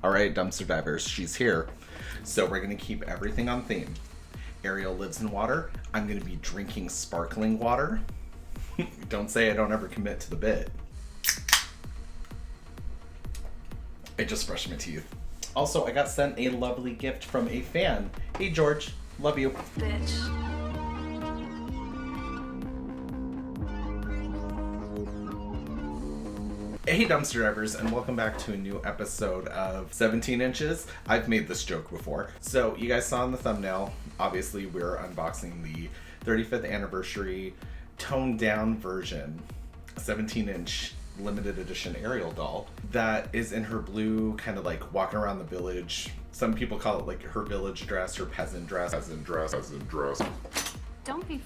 All right, dumpster divers, she's here. So we're gonna keep everything on theme. Ariel lives in water. I'm gonna be drinking sparkling water. Don't say I don't ever commit to the bit. I just brushed my teeth. Also, I got sent a lovely gift from a fan. Hey George, love you. Bitch. Hey dumpster divers, and welcome back to a new episode of 17 Inches. I've made this joke before. So you guys saw in the thumbnail, obviously we're unboxing the 35th anniversary toned down version, 17-inch limited edition Ariel doll that is in her blue, kind of like walking around the village. Some people call it like her village dress, her peasant dress. Don't be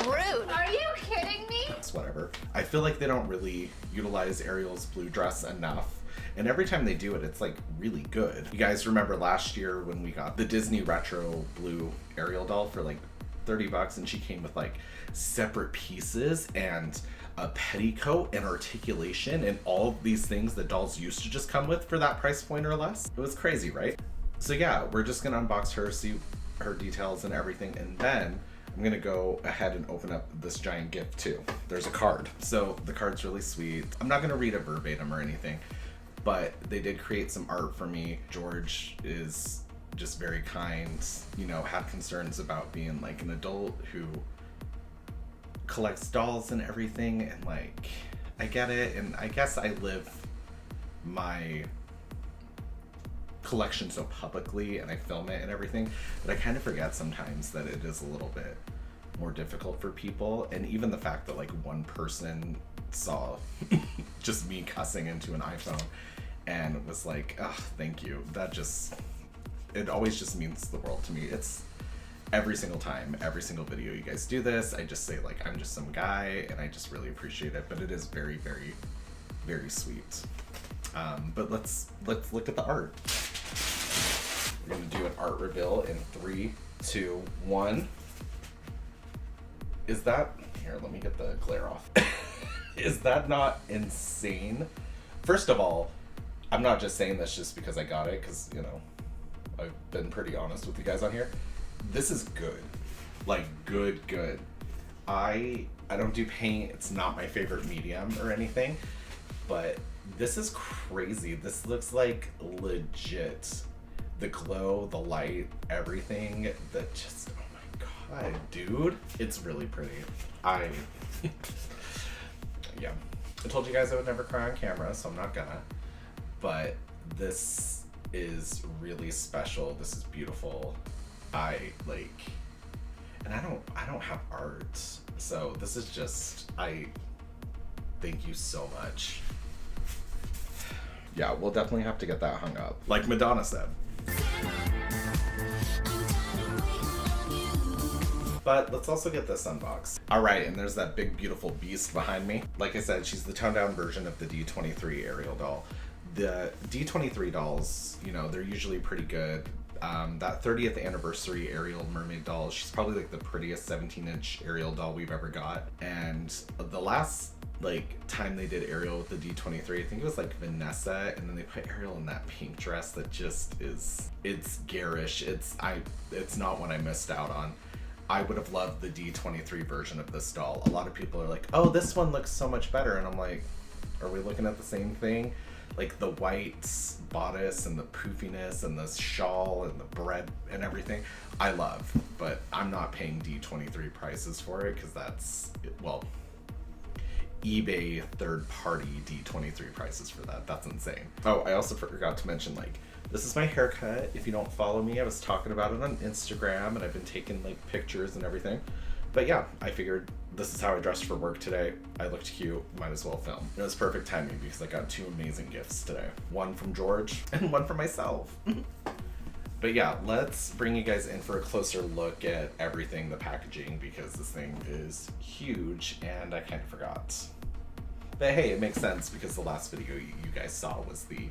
rude. Are you kidding me? It's whatever. I feel like they don't really utilize Ariel's blue dress enough. And every time they do it, it's like really good. You guys remember last year when we got the Disney retro blue Ariel doll for like $30 and she came with like separate pieces and a petticoat and articulation and all of these things that dolls used to just come with for that price point or less. It was crazy, right? So yeah, we're just gonna unbox her, see her details and everything, and then I'm gonna go ahead and open up this giant gift too. There's a card. So the card's really sweet. I'm not gonna read it verbatim or anything, but they did create some art for me. George is just very kind, you know, had concerns about being like an adult who collects dolls and everything, and like, I get it, and I guess I live my collection so publicly and I film it and everything, but I kind of forget sometimes that it is a little bit more difficult for people. And even the fact that like one person saw just me cussing into an iPhone and was like, oh, thank you, that just, it always just means the world to me. It's every single time, every single video you guys do this, I just say like, I'm just some guy, and I just really appreciate it. But it is very, very, very sweet. But let's look at the art. We're gonna do an art reveal in 3, 2, 1. Is that, here, let me get the glare off. Is that not insane? First of all, I'm not just saying this just because I got it, because, you know, I've been pretty honest with you guys on here. This is good. Like, good. I don't do paint. It's not my favorite medium or anything, but this is crazy. This looks like legit. The glow, the light, everything that just, oh my god, dude. It's really pretty. Yeah. I told you guys I would never cry on camera, so I'm not gonna. But this is really special. This is beautiful. And I don't have art, so this is just, thank you so much. Yeah, we'll definitely have to get that hung up, like Madonna said. But let's also get this unboxed. All right, and there's that big, beautiful beast behind me. Like I said, she's the toned down version of the D23 Ariel doll. The D23 dolls, you know, they're usually pretty good. That 30th anniversary Ariel Mermaid doll, she's probably like the prettiest 17-inch Ariel doll we've ever got. And the last like time they did Ariel with the D23, I think it was like Vanessa, and then they put Ariel in that pink dress that just is, it's garish. It's not one I missed out on. I would have loved the D23 version of this doll. A lot of people are like, oh, this one looks so much better, and I'm like, are we looking at the same thing? Like the white bodice and the poofiness and the shawl and the bread and everything, I love, but I'm not paying D23 prices for it, because that's, well, eBay third-party D23 prices for that. That's insane. Oh, I also forgot to mention, like, this is my haircut. If you don't follow me, I was talking about it on Instagram, and I've been taking like pictures and everything. But yeah, I figured this is how I dressed for work today. I looked cute, might as well film. It was perfect timing because I got 2 amazing gifts today. One from George and one for myself. But yeah, let's bring you guys in for a closer look at everything, the packaging, because this thing is huge and I kind of forgot. But hey, it makes sense because the last video you guys saw was the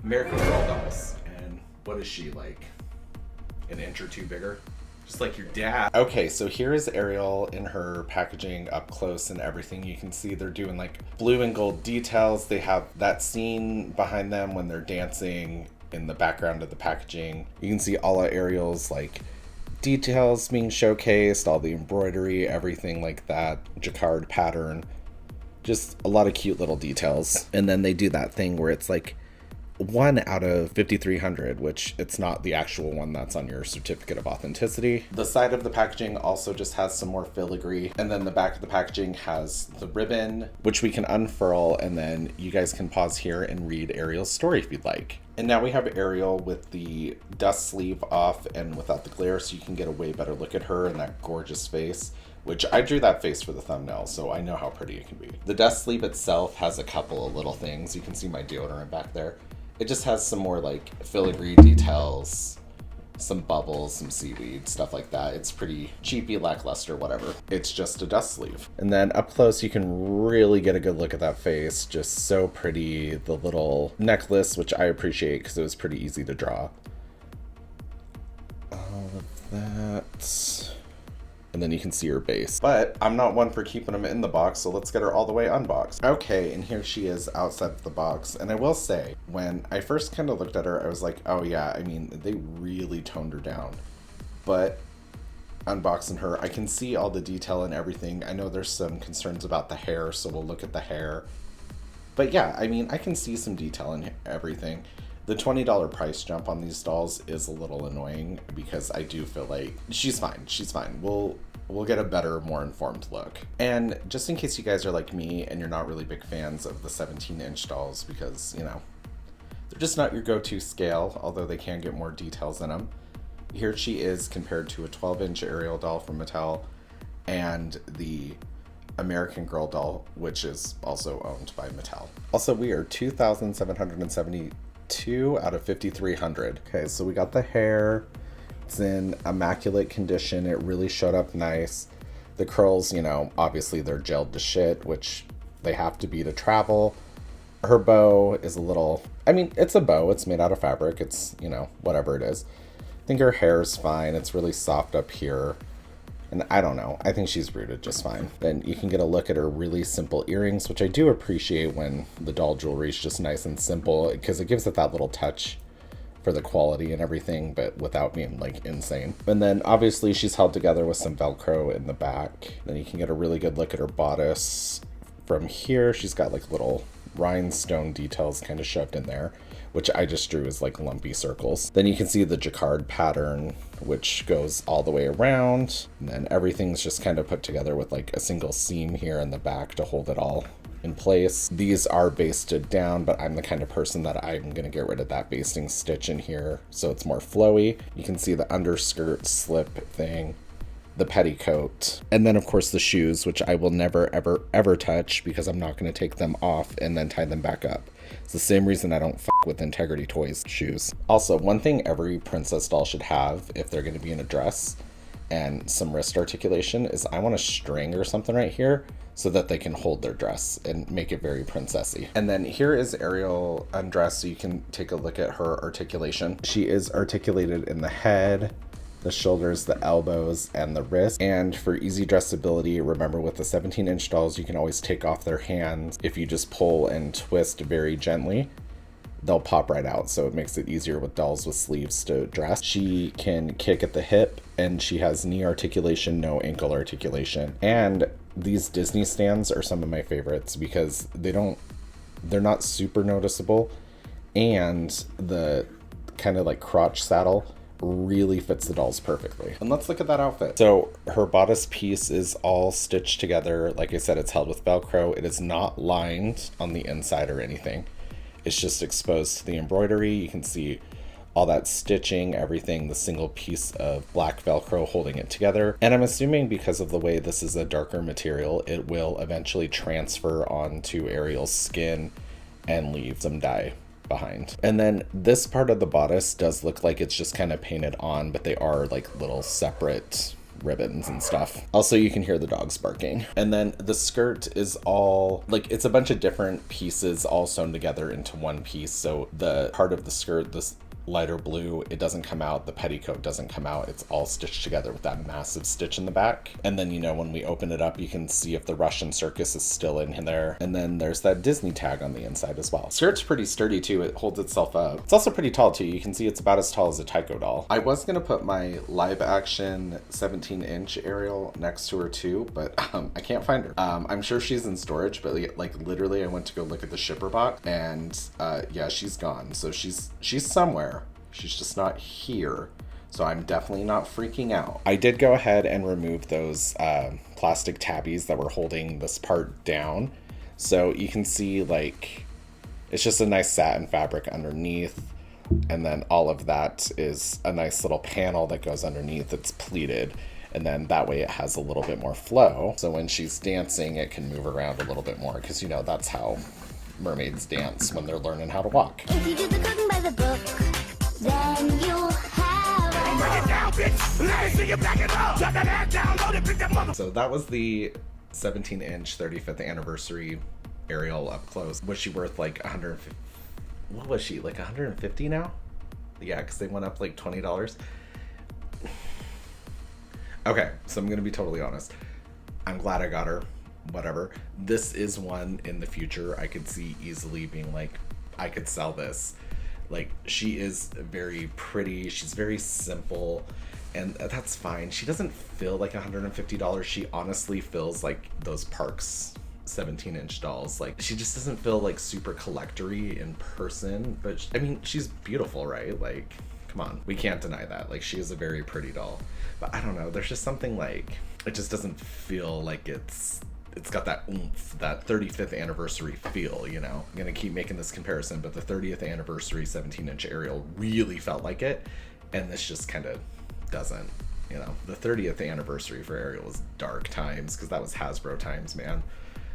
American Girl dolls. And what is she, like an inch or two bigger? Just like your dad. Okay, so here is Ariel in her packaging up close and everything. You can see they're doing like blue and gold details. They have that scene behind them when they're dancing in the background of the packaging. You can see all of Ariel's like details being showcased, all the embroidery, everything like that, jacquard pattern. Just a lot of cute little details. And then they do that thing where it's like 1 out of 5,300, which it's not the actual one that's on your certificate of authenticity. The side of the packaging also just has some more filigree, and then the back of the packaging has the ribbon, which we can unfurl, and then you guys can pause here and read Ariel's story if you'd like. And now we have Ariel with the dust sleeve off and without the glare, so you can get a way better look at her and that gorgeous face, which I drew that face for the thumbnail, so I know how pretty it can be. The dust sleeve itself has a couple of little things. You can see my deodorant back there. It just has some more like filigree details, some bubbles, some seaweed, stuff like that. It's pretty cheapy, lackluster, whatever. It's just a dust sleeve. And then up close, you can really get a good look at that face. Just so pretty. The little necklace, which I appreciate because it was pretty easy to draw. All of that. And then you can see her base. But I'm not one for keeping them in the box, so let's get her all the way unboxed. Okay, and here she is outside of the box. And I will say, when I first kind of looked at her, I was like, oh yeah, I mean, they really toned her down. But unboxing her, I can see all the detail and everything. I know there's some concerns about the hair, so we'll look at the hair. But yeah, I mean, I can see some detail in everything. The $20 price jump on these dolls is a little annoying because I do feel like she's fine. She's fine. We'll get a better, more informed look. And just in case you guys are like me and you're not really big fans of the 17-inch dolls because, you know, they're just not your go-to scale, although they can get more details in them. Here she is compared to a 12-inch Ariel doll from Mattel and the American Girl doll, which is also owned by Mattel. Also, we are 2,772 out of 5,300. Okay, so we got the hair. It's in immaculate condition. It really showed up nice. The curls, you know, obviously they're gelled to shit, which they have to be to travel. Her bow is a little, I mean, it's a bow. It's made out of fabric. It's, you know, whatever it is. I think her hair is fine. It's really soft up here. And I don't know. I think she's rooted just fine. Then you can get a look at her really simple earrings, which I do appreciate when the doll jewelry is just nice and simple because it gives it that little touch for the quality and everything, but without being like insane. And then obviously she's held together with some Velcro in the back. Then you can get a really good look at her bodice. From here, she's got like little rhinestone details kind of shoved in there, which I just drew as like lumpy circles. Then you can see the jacquard pattern, which goes all the way around. And then everything's just kind of put together with like a single seam here in the back to hold it all in place. These are basted down, but I'm the kind of person that I'm gonna get rid of that basting stitch in here so it's more flowy. You can see the underskirt slip thing, the petticoat, and then of course the shoes, which I will never ever ever touch because I'm not going to take them off and then tie them back up. It's the same reason I don't fuck with Integrity Toys shoes. Also, one thing every princess doll should have if they're going to be in a dress and some wrist articulation is I want a string or something right here so that they can hold their dress and make it very princessy. And then here is Ariel undressed, so you can take a look at her articulation. She is articulated in the head, the shoulders, the elbows, and the wrist. And for easy dressability, remember with the 17-inch dolls, you can always take off their hands. If you just pull and twist very gently, they'll pop right out. So it makes it easier with dolls with sleeves to dress. She can kick at the hip, and she has knee articulation, no ankle articulation. And these Disney stands are some of my favorites because they're not super noticeable. And the kind of like crotch saddle really fits the dolls perfectly. And let's look at that outfit. So her bodice piece is all stitched together. Like I said, it's held with Velcro. It is not lined on the inside or anything. It's just exposed to the embroidery. You can see all that stitching, everything, the single piece of black Velcro holding it together. And I'm assuming because of the way this is a darker material, it will eventually transfer onto Ariel's skin and leave some dye behind. And then this part of the bodice does look like it's just kind of painted on, but they are like little separate ribbons and stuff. Also, you can hear the dogs barking. And then the skirt is all like, it's a bunch of different pieces all sewn together into one piece. So the part of the skirt, this lighter blue, it doesn't come out, the petticoat doesn't come out, it's all stitched together with that massive stitch in the back. And then, you know, when we open it up, you can see if the Russian circus is still in there. And then there's that Disney tag on the inside as well. Skirt's pretty sturdy too, it holds itself up. It's also pretty tall too, you can see it's about as tall as a taiko doll. I was gonna put my live action 17-inch Ariel next to her too, but I can't find her. I'm sure she's in storage, but like literally I went to go look at the shipper box and yeah, she's gone. So she's somewhere. She's just not here. So I'm definitely not freaking out. I did go ahead and remove those plastic tabbies that were holding this part down. So you can see like, it's just a nice satin fabric underneath. And then all of that is a nice little panel that goes underneath. It's pleated. And then that way it has a little bit more flow. So when she's dancing, it can move around a little bit more because, you know, that's how mermaids dance when they're learning how to walk. If you do the cooking by the book, then you'll have. Break it down, bitch. Let me see you back it up. Drop that ass down, load it, pick that mother. So that was the 17-inch 35th anniversary Ariel up close. Was she worth like 150? What was she, like 150 now? Yeah, because they went up like $20. Okay, so I'm gonna be totally honest. I'm glad I got her. Whatever. This is one in the future I could see easily being like, I could sell this. Like, she is very pretty, she's very simple, and that's fine. She doesn't feel like $150. She honestly feels like those Parks 17-inch dolls. Like, she just doesn't feel like super collector-y in person, but I mean, she's beautiful, right? Like, come on, we can't deny that. Like, she is a very pretty doll, but I don't know, there's just something like, it just doesn't feel like it's got that oomph, that 35th anniversary feel, you know? I'm gonna keep making this comparison, but the 30th anniversary 17-inch Ariel really felt like it, and this just kind of doesn't, you know? The 30th anniversary for Ariel was dark times, because that was Hasbro times, man.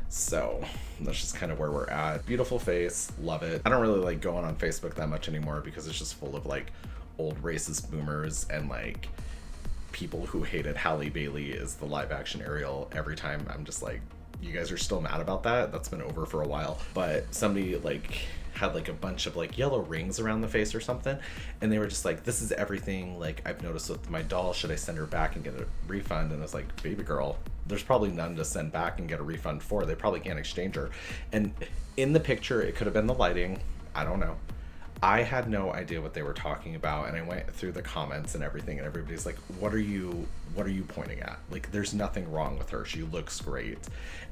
So that's just kind of where we're at. Beautiful face, love it. I don't really like going on Facebook that much anymore because it's just full of like old racist boomers and like people who hated Halle Bailey as the live action Ariel. Every time I'm just like, you guys are still mad about that? That's been over for a while. But somebody like had like a bunch of like yellow rings around the face or something, and they were just like, this is everything like I've noticed with my doll, should I send her back and get a refund? And I was like, baby girl, there's probably none to send back and get a refund for. They probably can't exchange her. And in the picture, it could have been the lighting, I don't know. I had no idea what they were talking about, and I went through the comments and everything, and everybody's like, what are you pointing at? Like, there's nothing wrong with her, she looks great.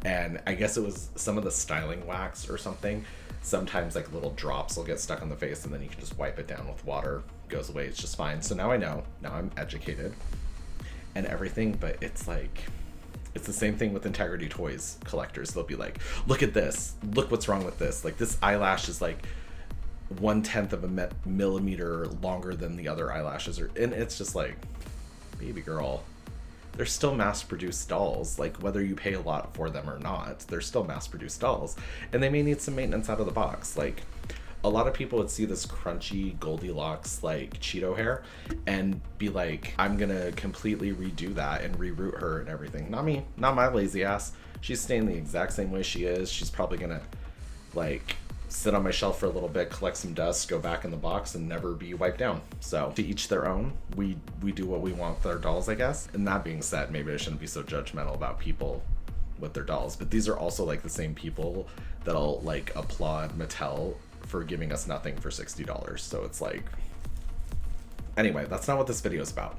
And I guess it was some of the styling wax or something. Sometimes like little drops will get stuck on the face, and then you can just wipe it down with water, goes away, it's just fine. So now I know, now I'm educated and everything. But it's like, it's the same thing with Integrity Toys collectors. They'll be like, look at this, look what's wrong with this, like this eyelash is like 1/10 of a millimeter longer than the other eyelashes are. And it's just like, baby girl, they're still mass-produced dolls. Like, whether you pay a lot for them or not, they're still mass-produced dolls, and they may need some maintenance out of the box. Like, a lot of people would see this crunchy Goldilocks like Cheeto hair and be like, I'm gonna completely redo that and reroute her and everything. Not me, not my lazy ass. She's staying the exact same way she is. She's probably gonna like sit on my shelf for a little bit, collect some dust, go back in the box, and never be wiped down. So to each their own. We do what we want with our dolls, I guess. And that being said, maybe I shouldn't be so judgmental about people with their dolls, but these are also like the same people that'll like applaud Mattel for giving us nothing for $60. So it's like, anyway, that's not what this video is about.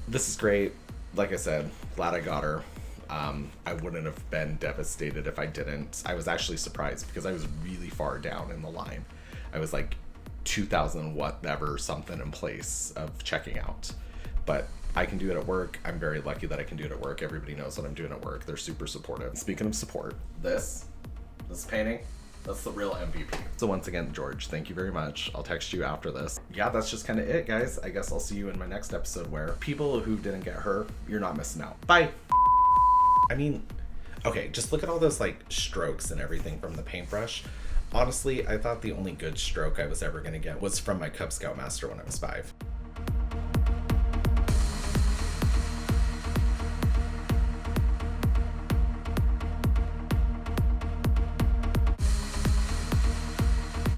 This is great. Like I said, glad I got her. I wouldn't have been devastated if I didn't. I was actually surprised because I was really far down in the line. I was like 2,000 whatever something in place of checking out. But I can do it at work. I'm very lucky that I can do it at work. Everybody knows what I'm doing at work. They're super supportive. Speaking of support, this painting, that's the real MVP. So once again, George, thank you very much. I'll text you after this. Yeah, that's just kind of it, guys. I guess I'll see you in my next episode where people who didn't get her, you're not missing out. Bye. I mean, okay, just look at all those like strokes and everything from the paintbrush. Honestly, I thought the only good stroke I was ever gonna get was from my Cub Scout master when I was 5.